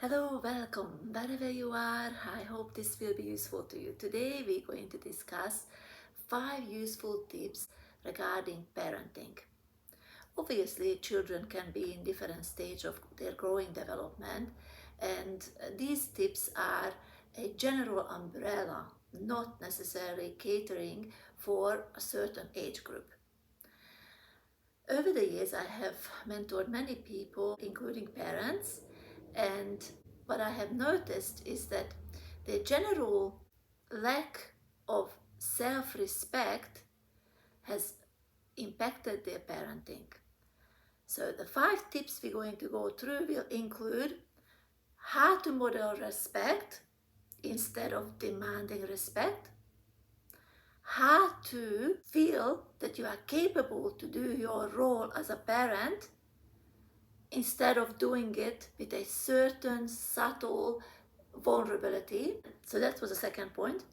Hello, welcome wherever you are. I hope this will be useful to you. Today we're going to discuss 5 useful tips regarding parenting. Obviously, children can be in different stage of their growing development, and these tips are a general umbrella, not necessarily catering for a certain age group. Over the years, I have mentored many people, including parents, and what I have noticed is that the general lack of self-respect has impacted their parenting. So the 5 tips we're going to go through will include how to model respect instead of demanding respect, how to feel that you are capable to do your role as a parent instead of doing it with a certain subtle vulnerability. So that was the second point.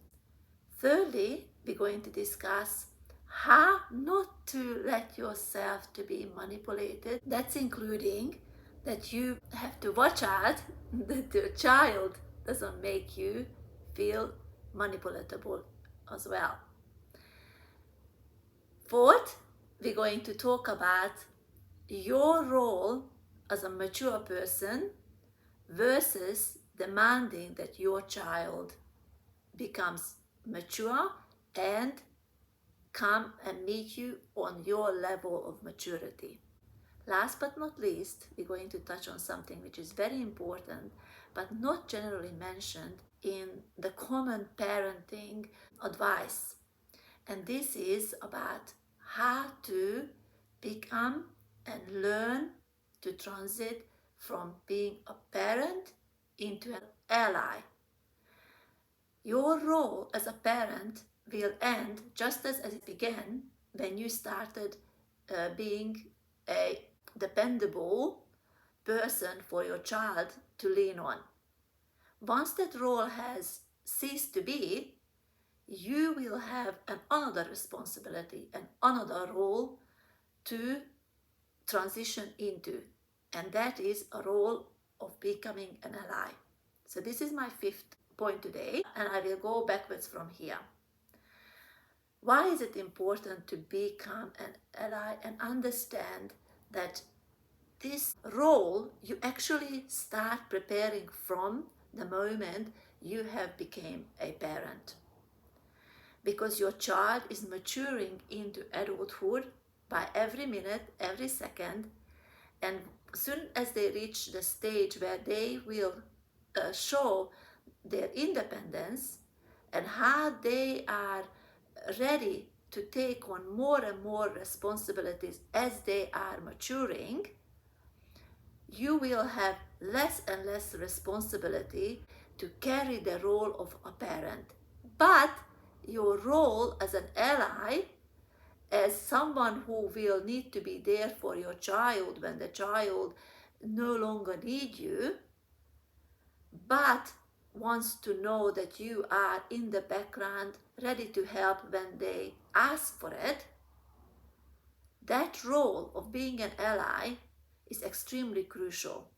Thirdly, we're going to discuss how not to let yourself to be manipulated. That's including that you have to watch out that your child doesn't make you feel manipulatable as well. Fourth, we're going to talk about your role as a mature person versus demanding that your child becomes mature and come and meet you on your level of maturity. Last but not least, we're going to touch on something which is very important but not generally mentioned in the common parenting advice. And this is about how to become and learn to transit from being a parent into an ally. Your role as a parent will end just as it began when you started being a dependable person for your child to lean on. Once that role has ceased to be, you will have another responsibility and another role to transition into, and that is a role of becoming an ally. So this is my 5th point today, and I will go backwards from here. Why is it important to become an ally and understand that this role you actually start preparing from the moment you have become a parent? Because your child is maturing into adulthood by every minute, every second, and soon as they reach the stage where they will show their independence and how they are ready to take on more and more responsibilities as they are maturing, you will have less and less responsibility to carry the role of a parent. But your role as an ally, as someone who will need to be there for your child when the child no longer needs you, but wants to know that you are in the background ready to help when they ask for it, that role of being an ally is extremely crucial.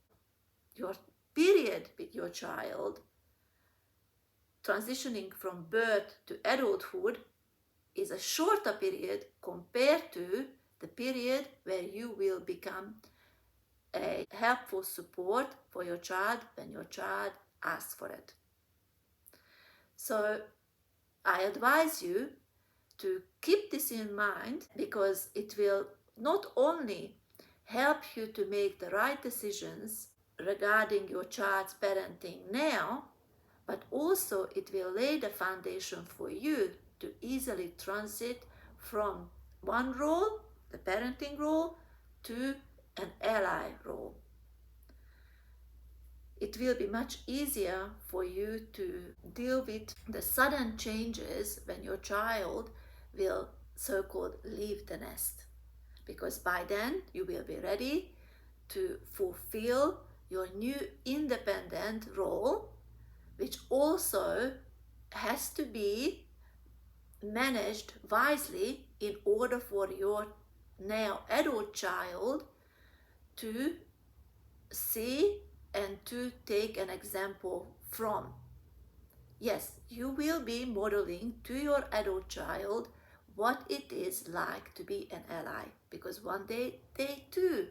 Your period with your child, transitioning from birth to adulthood, is a shorter period compared to the period where you will become a helpful support for your child when your child asks for it. So I advise you to keep this in mind, because it will not only help you to make the right decisions regarding your child's parenting now, but also it will lay the foundation for you to easily transit from one role, the parenting role, to an ally role. It will be much easier for you to deal with the sudden changes when your child will so-called leave the nest, because by then you will be ready to fulfill your new independent role, which also has to be managed wisely in order for your now adult child to see and to take an example from. Yes, you will be modeling to your adult child what it is like to be an ally, because one day they too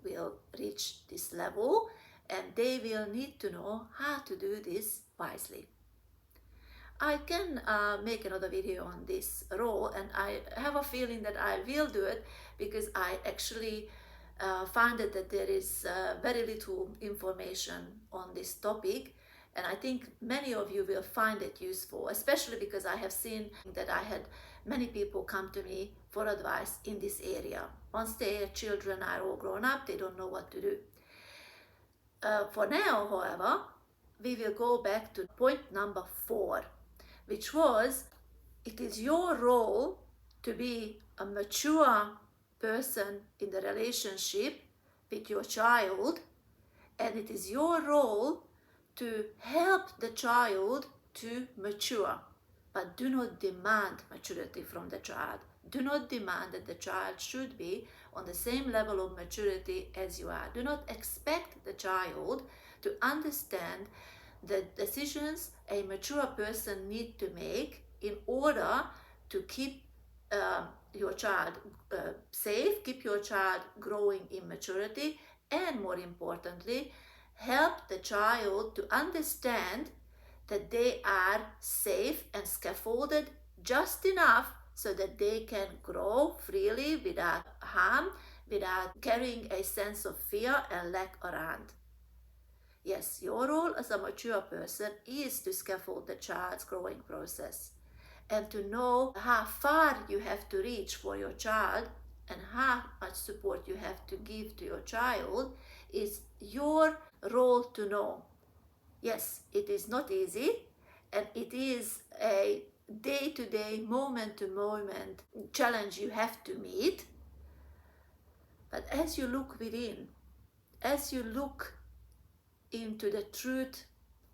will reach this level and they will need to know how to do this wisely. I can make another video on this role, and I have a feeling that I will do it because I actually find that there is very little information on this topic, and I think many of you will find it useful, especially because I have seen that I had many people come to me for advice in this area. Once their children are all grown up, they don't know what to do. For now, however, we will go back to point number 4, which was, it is your role to be a mature person in the relationship with your child, and it is your role to help the child to mature. But do not demand maturity from the child. Do not demand that the child should be on the same level of maturity as you are. Do not expect the child to understand the decisions a mature person needs to make in order to keep your child safe, keep your child growing in maturity, and more importantly, help the child to understand that they are safe and scaffolded just enough so that they can grow freely without harm, without carrying a sense of fear and lack around. Yes, your role as a mature person is to scaffold the child's growing process and to know how far you have to reach for your child and how much support you have to give to your child is your role to know. Yes, it is not easy, and it is a day-to-day, moment-to-moment challenge you have to meet. But as you look within, as you look into the truth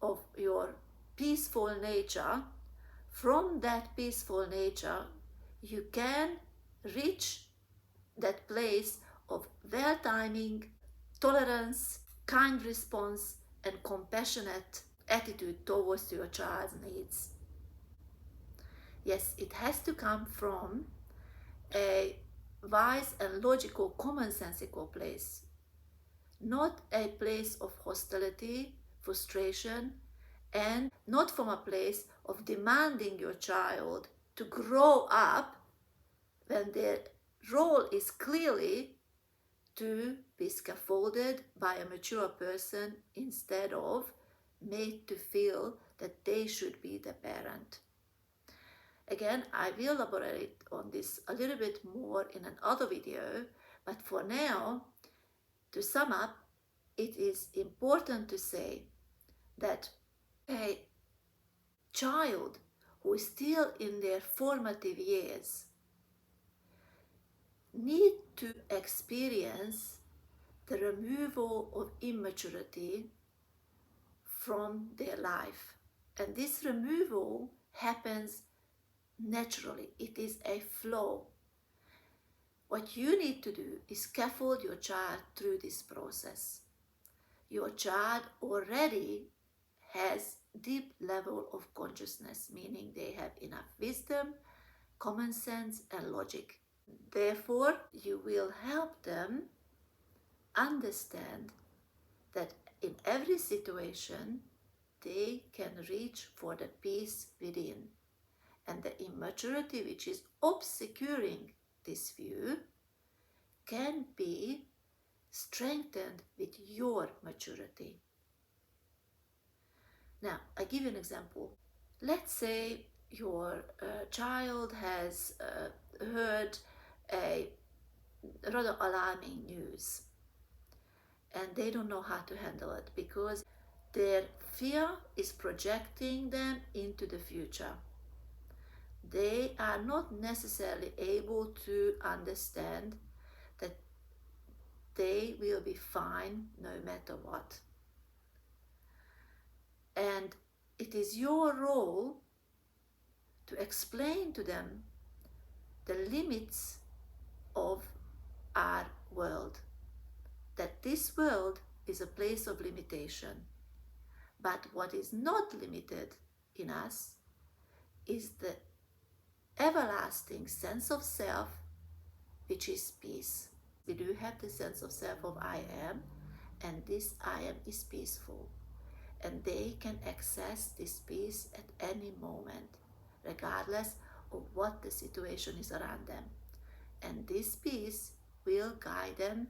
of your peaceful nature, from that peaceful nature, you can reach that place of well-timing, tolerance, kind response, and compassionate attitude towards your child's needs. Yes, it has to come from a wise and logical, commonsensical place, not a place of hostility, frustration, and not from a place of demanding your child to grow up when their role is clearly to be scaffolded by a mature person instead of made to feel that they should be the parent. Again, I will elaborate on this a little bit more in another video, but for now, to sum up, it is important to say that a child who is still in their formative years need to experience the removal of immaturity from their life. And this removal happens naturally. It is a flow. What you need to do is scaffold your child through this process. Your child already has deep level of consciousness, meaning they have enough wisdom, common sense, and logic. Therefore, you will help them understand that in every situation they can reach for the peace within, and the immaturity which is obscuring this view can be strengthened with your maturity. Now, I give you an example. Let's say your child has heard a rather alarming news, and they don't know how to handle it because their fear is projecting them into the future. They are not necessarily able to understand that they will be fine no matter what. And it is your role to explain to them the limits of our world, that this world is a place of limitation. But what is not limited in us is the everlasting sense of self, which is peace. We do have the sense of self of I am, and this I am is peaceful. And they can access this peace at any moment, regardless of what the situation is around them. And this peace will guide them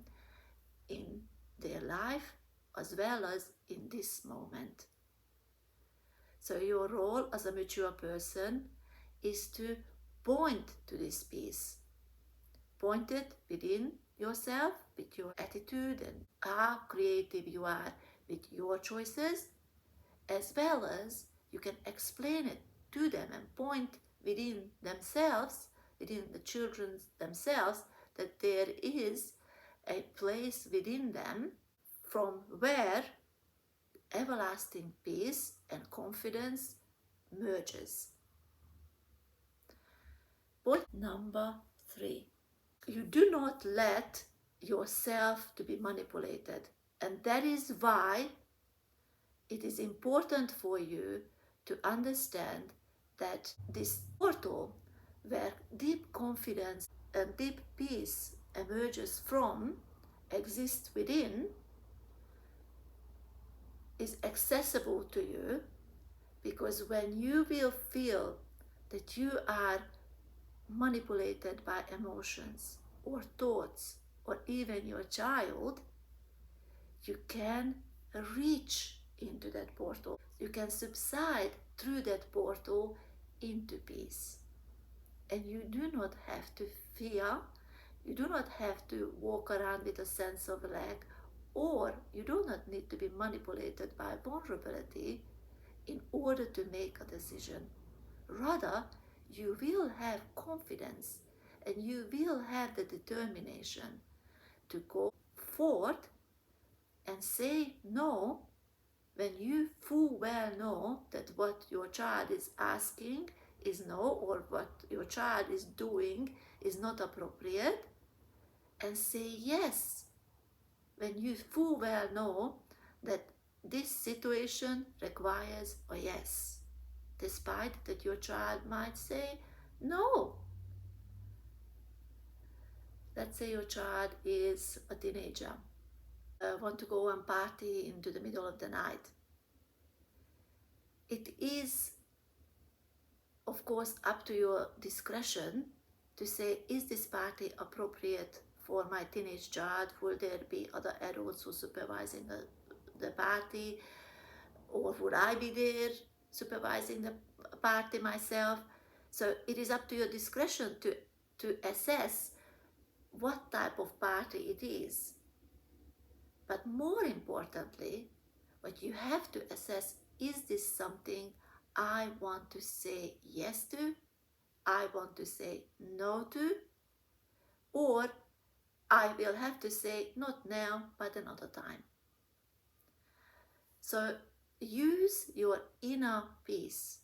in their life as well as in this moment. So your role as a mature person is to point to this peace. Point it within yourself with your attitude and how creative you are with your choices, as well as you can explain it to them and point within themselves, within the children themselves, that there is a place within them from where everlasting peace and confidence merges. Point number 3. You do not let yourself to be manipulated, and that is why it is important for you to understand that this portal where deep confidence and deep peace emerges from, exists within, is accessible to you, because when you will feel that you are manipulated by emotions or thoughts or even your child, you can reach into that portal. You can subside through that portal into peace. And you do not have to fear, you do not have to walk around with a sense of lack, or you do not need to be manipulated by vulnerability in order to make a decision. Rather, you will have confidence and you will have the determination to go forth and say no when you full well know that what your child is asking is no, or what your child is doing is not appropriate, and say yes when you full well know that this situation requires a yes, despite that your child might say no. Let's say your child is a teenager, want to go and party into the middle of the night. It is, of course, up to your discretion to say, is this party appropriate for my teenage child? Will there be other adults who are supervising the party? Or would I be there supervising the party myself? So it is up to your discretion to assess what type of party it is. But more importantly, what you have to assess, is this something I want to say yes to, I want to say no to, or I will have to say not now, but another time. So use your inner peace.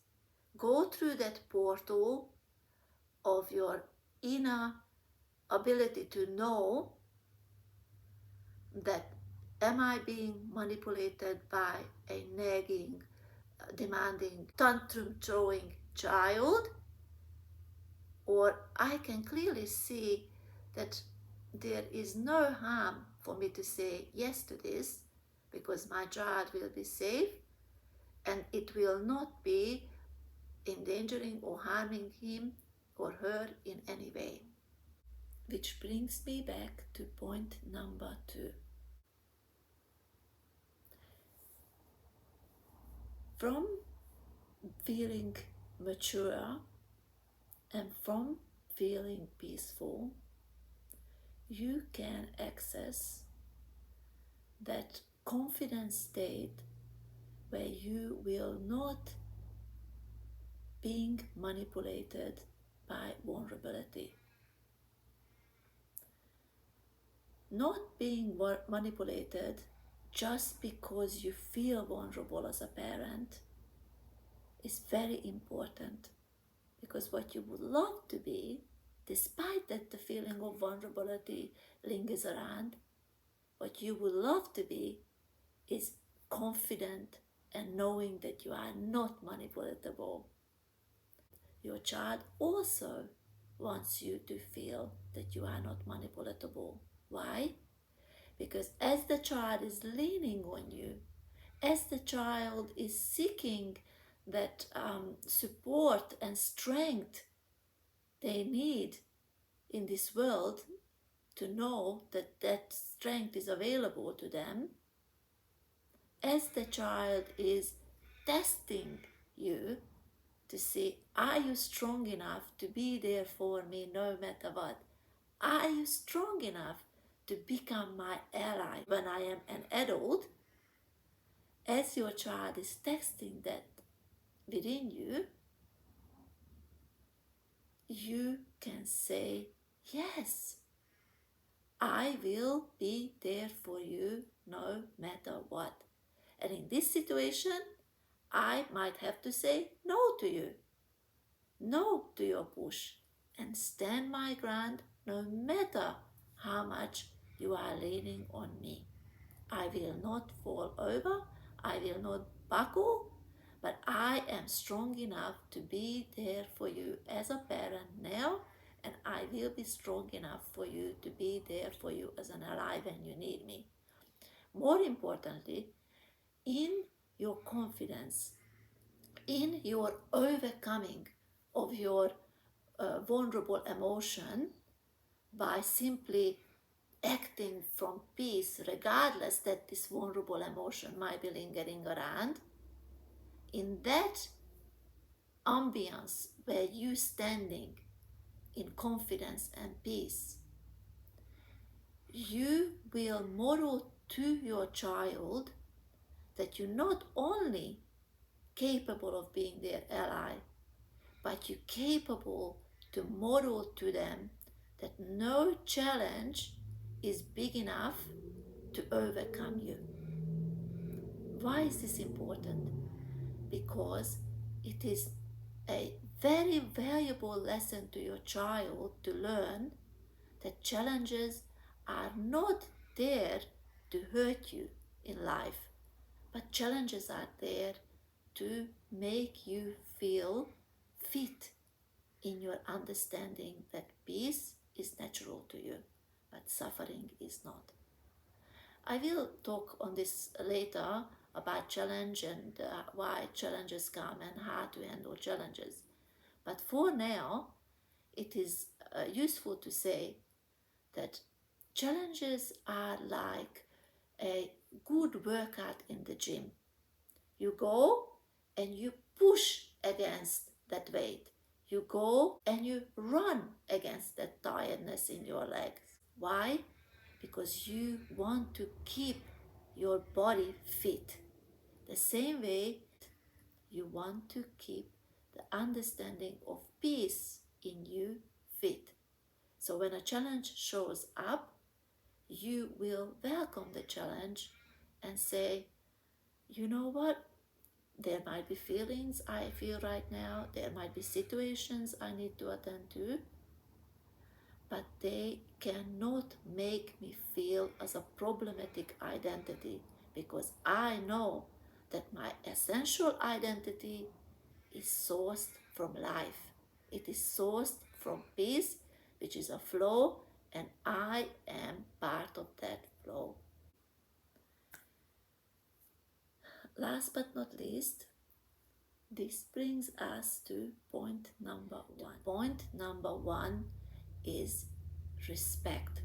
Go through that portal of your inner ability to know that, am I being manipulated by a nagging, demanding, tantrum throwing child? Or I can clearly see that there is no harm for me to say yes to this, because my child will be safe and it will not be endangering or harming him or her in any way. Which brings me back to point number 2. From feeling mature and from feeling peaceful, you can access that confident state where you will not being manipulated by vulnerability. Not being manipulated just because you feel vulnerable as a parent is very important, because what you would love to be, despite that the feeling of vulnerability lingers around, what you would love to be is confident and knowing that you are not manipulatable. Your child also wants you to feel that you are not manipulatable. Why? Because as the child is leaning on you, as the child is seeking that support and strength they need in this world to know that that strength is available to them, as the child is testing you to see, are you strong enough to be there for me no matter what? Are you strong enough to become my ally when I am an adult? As your child is testing that within you, you can say, yes, I will be there for you no matter what. And in this situation, I might have to say no to you, no to your push, and stand my ground no matter how much you are leaning on me. I will not fall over, I will not buckle, but I am strong enough to be there for you as a parent now, and I will be strong enough for you to be there for you as an ally when you need me. More importantly, in your confidence, in your overcoming of your vulnerable emotion by simply acting from peace, regardless that this vulnerable emotion might be lingering around, in that ambience where you standing in confidence and peace, you will model to your child that you're not only capable of being their ally, but you're capable to model to them that no challenge is big enough to overcome you. Why is this important? Because it is a very valuable lesson to your child to learn that challenges are not there to hurt you in life, but challenges are there to make you feel fit in your understanding that peace is natural to you, but suffering is not. I will talk on this later about challenge and why challenges come and how to handle challenges. But for now, it is useful to say that challenges are like a good workout in the gym. You go and you push against that weight. You go and you run against that tiredness in your legs. Why? Because you want to keep your body fit. The same way you want to keep the understanding of peace in you fit. So when a challenge shows up, you will welcome the challenge and say, you know what? There might be feelings I feel right now. There might be situations I need to attend to. But they cannot make me feel as a problematic identity, because I know that my essential identity is sourced from life. It is sourced from peace, which is a flow, and I am part of that flow. Last but not least, this brings us to point number one. Point number one is respect.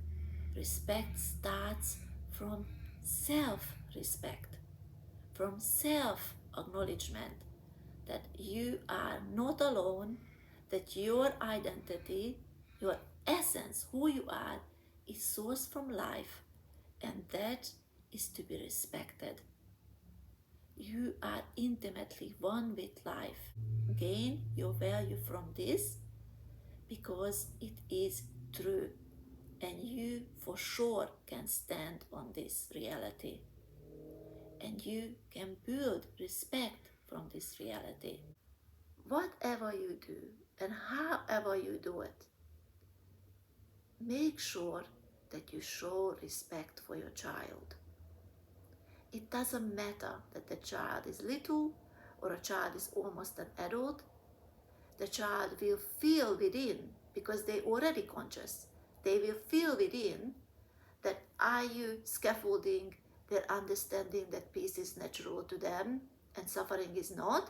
Respect starts from self-respect, from self-acknowledgement that you are not alone, that your identity, your essence, who you are, is sourced from life, and that is to be respected. You are intimately one with life. Gain your value from this because it is true, and you for sure can stand on this reality, and you can build respect from this reality. Whatever you do and however you do it, make sure that you show respect for your child. It doesn't matter that the child is little or a child is almost an adult. The child will feel within, because they're already conscious, they will feel within that are you scaffolding their understanding that peace is natural to them and suffering is not?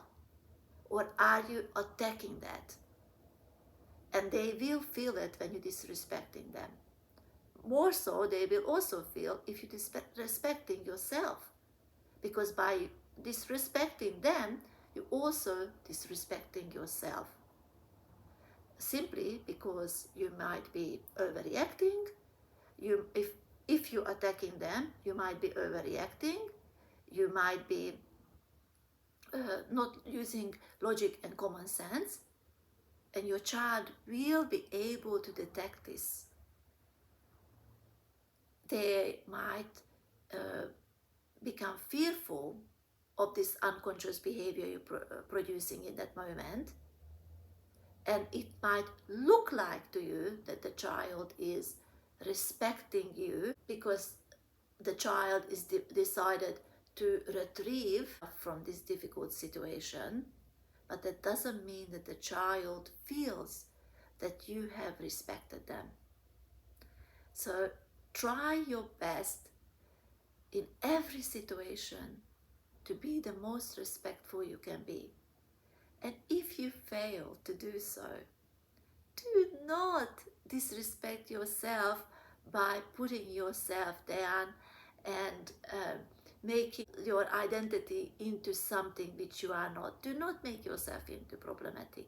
Or are you attacking that? And they will feel it when you're disrespecting them. More so, they will also feel if you're disrespecting yourself. Because by disrespecting them, you're also disrespecting yourself. Simply because you might be overreacting. If you're attacking them, you might be overreacting. You might be not using logic and common sense. And your child will be able to detect this. They might become fearful of this unconscious behavior you're producing in that moment. And it might look like to you that the child is respecting you because the child is decided to retrieve from this difficult situation. But that doesn't mean that the child feels that you have respected them. So try your best in every situation to be the most respectful you can be. And if you fail to do so, do not disrespect yourself by putting yourself down and making your identity into something which you are not. Do not make yourself into problematic.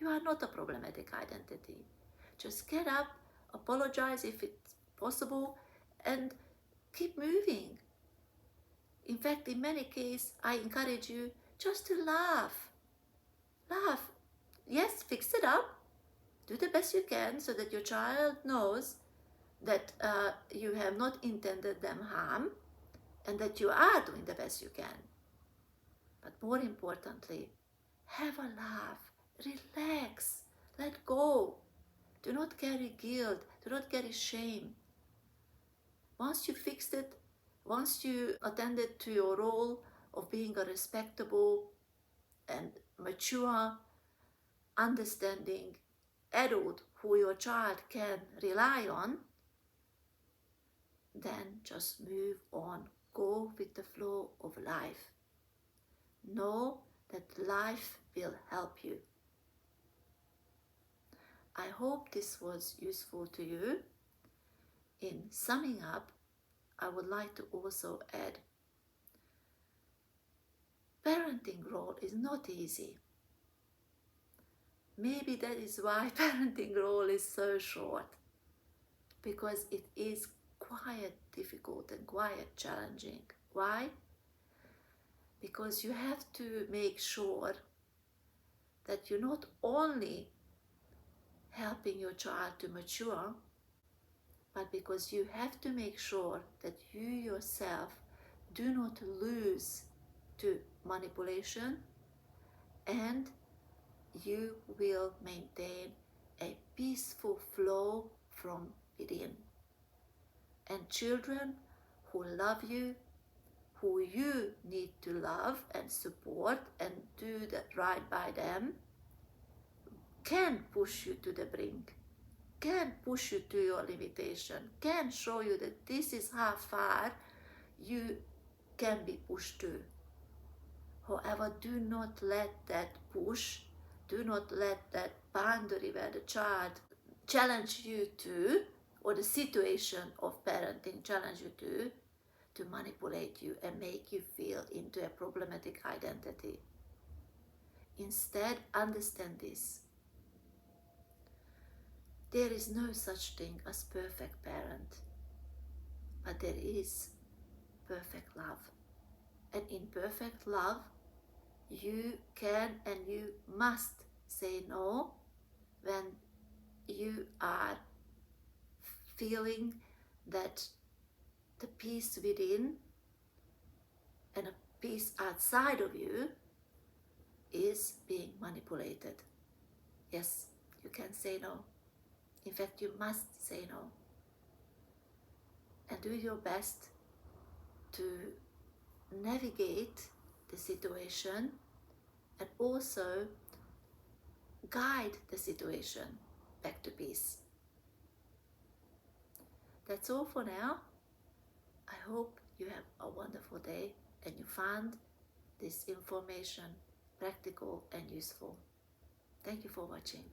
You are not a problematic identity. Just get up, apologize if it's possible, and keep moving. In fact, in many cases, I encourage you just to laugh. Laugh. Yes, fix it up. Do the best you can so that your child knows that you have not intended them harm and that you are doing the best you can. But more importantly, have a laugh, relax, let go. Do not carry guilt, do not carry shame. Once you fixed it, once you attended to your role of being a respectable and mature, understanding adult who your child can rely on, then just move on. Go with the flow of life. Know that life will help you. I hope this was useful to you. In summing up, I would like to also add, parenting role is not easy. Maybe that is why parenting role is so short, because it is quite difficult and quite challenging. Why? Because you have to make sure that you're not only helping your child to mature, but because you have to make sure that you yourself do not lose to manipulation, and you will maintain a peaceful flow from within. And children who love you, who you need to love and support and do the right by them, can push you to the brink, can push you to your limitation, can show you that this is how far you can be pushed to. However, do not let that push, do not let that boundary where the child challenge you to, or the situation of parenting challenge you to manipulate you and make you feel into a problematic identity. Instead, understand this. There is no such thing as perfect parent, but there is perfect love. And in perfect love, you can and you must say no when you are feeling that the peace within and a peace outside of you is being manipulated. Yes, you can say no. In fact, you must say no. And do your best to navigate the situation and also guide the situation back to peace. That's all for now. I hope you have a wonderful day and you found this information practical and useful. Thank you for watching.